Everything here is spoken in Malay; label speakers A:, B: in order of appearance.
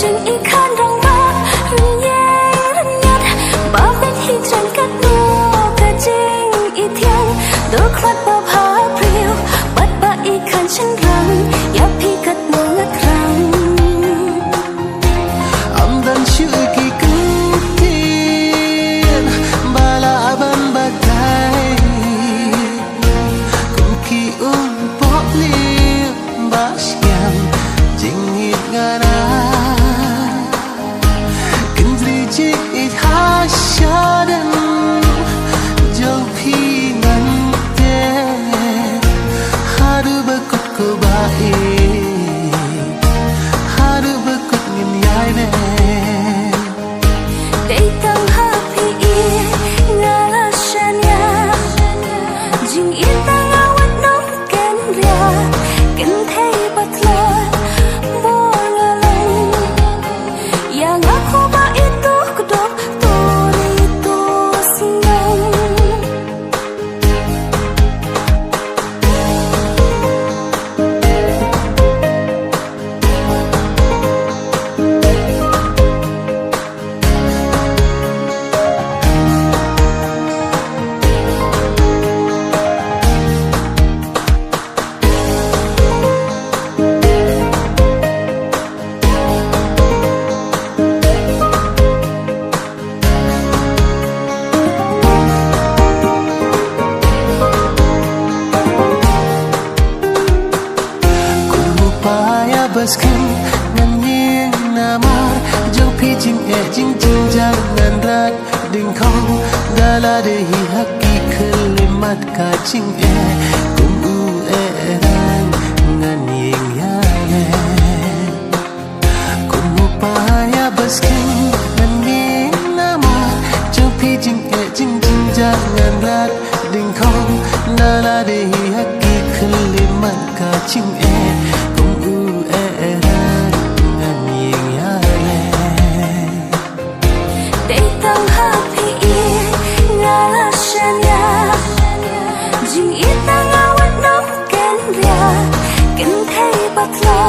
A: chừng y khan rong ba rừng nhang rừng nhạt ba bên hi chân cắt đua cả chừng y thiang đôi khát ba phá priêu bắt ba y khan chân răng ya phi cắt đua ngắt răng
B: âm dan chữ kỳ cứu thiên ba la ban ba tay cùng kỳ ung bỏ liêu ba xiang chính ít ngana kinh dri chỉ ít ha xa đen dâu phi ngăn te haru ba cốt cô ba haru ba cốt nghìn yai ne
A: đây tăng happy ngala shania jing yên tăng awat nong ken ria ken thei batla bo ngalang yang aku ba itu kedok tori tu singang
B: baskin ngan nghiêng namar dâu phi chinh chinh chinh jangan rat ding khong dala de hi hakki khlemat ka ching kum u ran ngan nghiêng ya le kum upaya baskin ngan nghiêng namar dâu phi chinh chinh jangan rat ding khong dala de hi hakki khlemat ka ching
A: jing itang awat nong ken ria ken thei batla